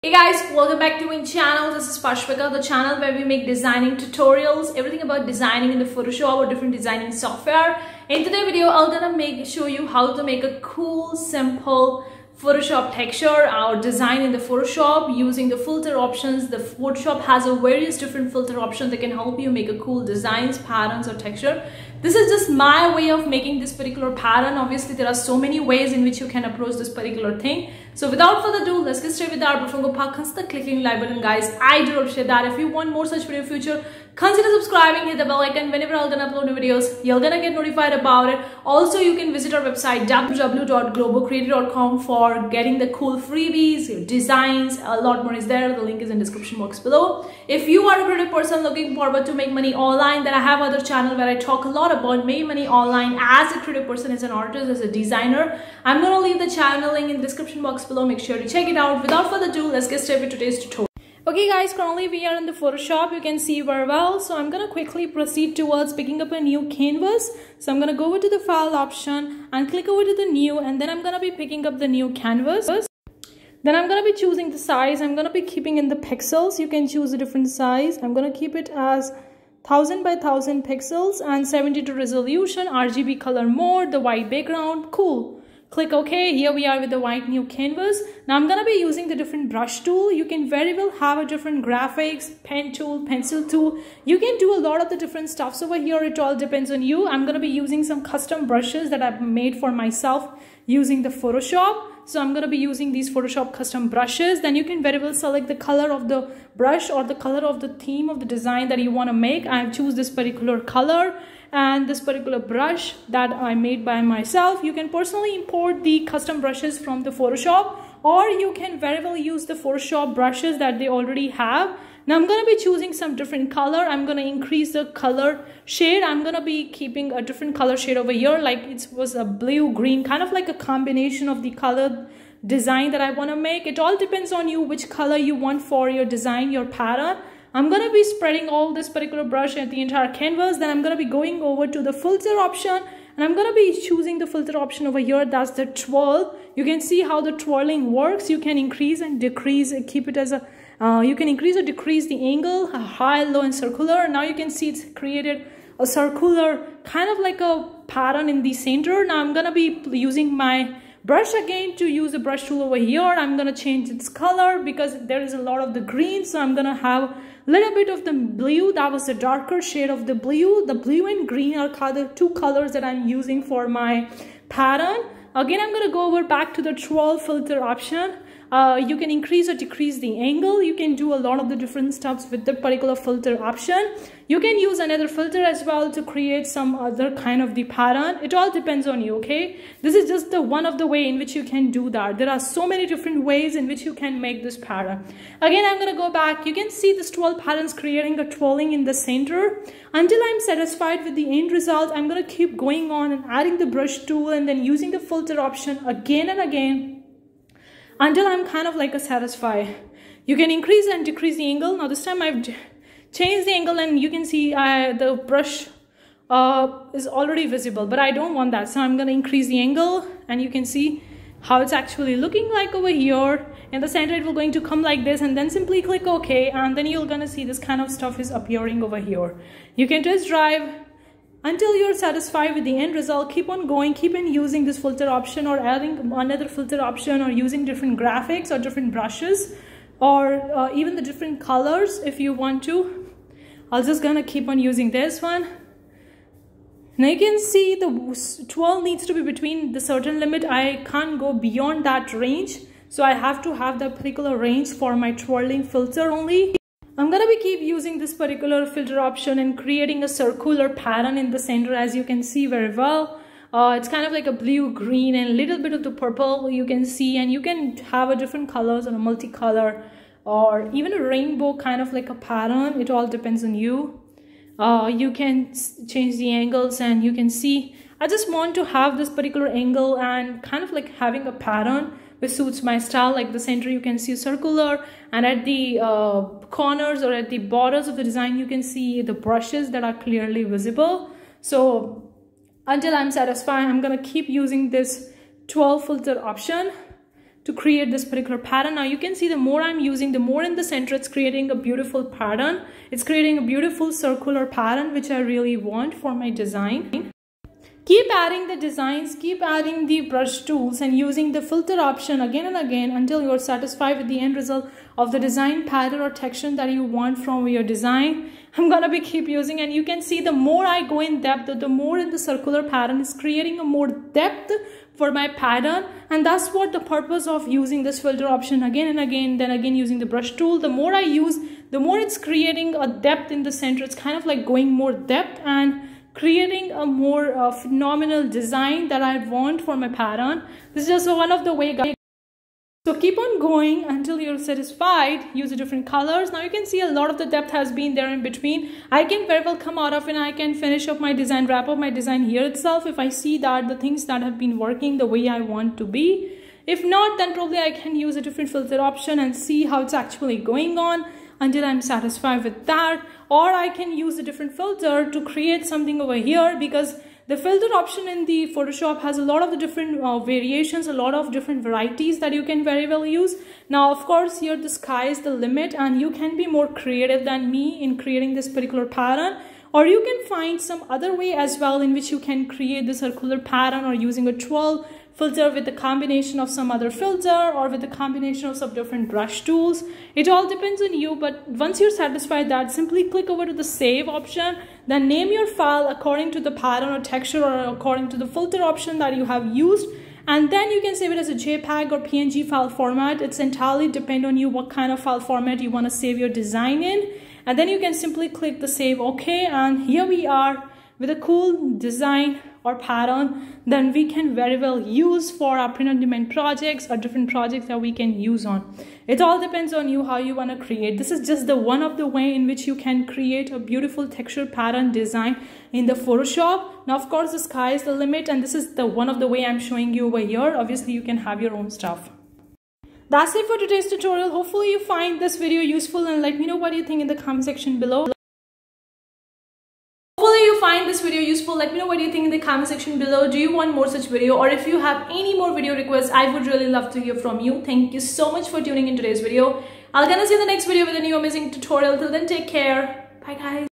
Hey guys, welcome back to my channel. This is Pashvika, the channel where we make designing tutorials, everything about designing in the Photoshop or different designing software. In today's video, I'm gonna show you how to make a cool, simple Photoshop texture or design in the Photoshop using the filter options. The Photoshop has a various different filter options that can help you make a cool designs, patterns or texture. This is just my way of making this particular pattern. Obviously, there are so many ways in which you can approach this particular thing. So without further ado, let's get started with our before go consider clicking like button, guys. I do appreciate that. If you want more such video in future, consider subscribing, hit the bell icon. Whenever I'm gonna upload new videos, you're gonna get notified about it. Also, you can visit our website www.globocreator.com for getting the cool freebies, designs, a lot more is there. The link is in the description box below. If you are a creative person looking forward to make money online, then I have other channel where I talk a lot about making money online as a creative person, as an artist, as a designer. I'm gonna leave the channel link in the description box below. Make sure to check it out. Without further ado, let's get started with today's tutorial. Okay guys, currently we are in the Photoshop. You can see very well. So I'm gonna quickly proceed towards picking up a new canvas. So I'm gonna go over to the file option and click over to the new, and then I'm gonna be picking up the new canvas. Then I'm gonna be choosing the size. I'm gonna be keeping in the pixels. You can choose a different size. I'm gonna keep it as 1000 by 1000 pixels and 72 resolution, RGB color mode, the white background. Cool. Click OK. Here we are with the white new canvas. Now I'm gonna be using the different brush tool. You can very well have a different graphics, pen tool, pencil tool. You can do a lot of the different stuffs over here. It all depends on you. I'm gonna be using some custom brushes that I've made for myself using the Photoshop. So I'm gonna be using these Photoshop custom brushes. Then you can very well select the color of the brush or the color of the theme of the design that you wanna make. I choose this particular color and this particular brush that I made by myself. You can personally import the custom brushes from the Photoshop, or you can very well use the Photoshop brushes that they already have. Now I'm gonna be choosing some different color. I'm gonna increase the color shade. I'm gonna be keeping a different color shade over here, like it was a blue green, kind of like a combination of the color design that I wanna make. It all depends on you which color you want for your design, your pattern. I'm gonna be spreading all this particular brush at the entire canvas. Then I'm gonna be going over to the filter option, and I'm gonna be choosing the filter option over here. That's the twirl. You can see how the twirling works. You can increase and decrease, keep it as a you can increase or decrease the angle, high, low and circular. Now you can see it's created a circular kind of like a pattern in the center. Now I'm gonna be using my brush again to use the brush tool over here. I'm gonna change its color because there is a lot of the green, so I'm gonna have a little bit of the blue. That was the darker shade of the blue. The blue and green are the two colors that I'm using for my pattern. Again, I'm gonna go over back to the twirl filter option. You can increase or decrease the angle. You can do a lot of the different stuffs with the particular filter option. You can use another filter as well to create some other kind of the pattern. It all depends on you, okay? This is just the one of the way in which you can do that. There are so many different ways in which you can make this pattern. Again, I'm gonna go back. You can see this twirl patterns creating a twirling in the center. Until I'm satisfied with the end result, I'm gonna keep going on and adding the brush tool and then using the filter option again and again until I'm kind of like a satisfied. You can increase and decrease the angle. Now this time I've changed the angle and you can see the brush is already visible, but I don't want that. So I'm going to increase the angle and you can see how it's actually looking like over here. In the center it will going to come like this, and then simply click OK, and then you're going to see this kind of stuff is appearing over here. You can test drive until you're satisfied with the end result. Keep on going, keep on using this filter option or adding another filter option or using different graphics or different brushes or even the different colors if you want to. I'm just gonna keep on using this one. Now you can see the twirl needs to be between the certain limit. I can't go beyond that range, so I have to have the particular range for my twirling filter only. I'm gonna be keep using this particular filter option and creating a circular pattern in the center, as you can see very well. It's kind of like a blue, green and a little bit of the purple you can see, and you can have a different colors or a multicolor or even a rainbow kind of like a pattern. It all depends on you. You can change the angles and you can see I just want to have this particular angle and kind of like having a pattern which suits my style. Like the center you can see circular, and at the corners or at the borders of the design you can see the brushes that are clearly visible. So until I'm satisfied, I'm gonna keep using this 12 filter option. to create this particular pattern. Now you can see the more I'm using, the more in the center, it's creating a beautiful pattern. It's creating a beautiful circular pattern, which I really want for my design. Keep adding the designs, keep adding the brush tools and using the filter option again and again until you're satisfied with the end result of the design pattern or texture that you want from your design. I'm gonna be keep using, and you can see the more I go in depth, the more in the circular pattern is creating a more depth for my pattern. And that's what the purpose of using this filter option again and again, then again using the brush tool. The more I use, the more it's creating a depth in the center. It's kind of like going more depth and creating a more phenomenal design that I want for my pattern. This is just one of the way, guys. So keep on going until you're satisfied. Use the different colors. Now you can see a lot of the depth has been there in between. I can very well come out of it and I can finish up my design, wrap up my design here itself if I see that the things that have been working the way I want to be. If not, then probably I can use a different filter option and see how it's actually going on until I'm satisfied with that. Or I can use a different filter to create something over here, because the filter option in the Photoshop has a lot of the different variations, a lot of different varieties that you can very well use. Now, of course, here the sky is the limit and you can be more creative than me in creating this particular pattern. Or you can find some other way as well in which you can create the circular pattern, or using a 12 filter with a combination of some other filter or with a combination of some different brush tools. It all depends on you, but once you're satisfied that, simply click over to the save option, then name your file according to the pattern or texture or according to the filter option that you have used, and then you can save it as a JPEG or PNG file format. It's entirely depend on you what kind of file format you want to save your design in, and then you can simply click the save OK, and here we are with a cool design or pattern then we can very well use for our print on demand projects or different projects that we can use on. It all depends on you how you want to create. This is just the one of the way in which you can create a beautiful texture pattern design in the Photoshop. Now of course the sky is the limit, and this is the one of the way I'm showing you over here. Obviously you can have your own stuff. That's it for today's tutorial. Hopefully you find this video useful, and let me know what you think in the comment section below. Find this video useful. Let me know what you think in the comment section below. Do you want more such video, or if you have any more video requests, I would really love to hear from you. Thank you so much for tuning in today's video. I'll gonna see you in the next video with a new amazing tutorial. Till then, take care. Bye guys.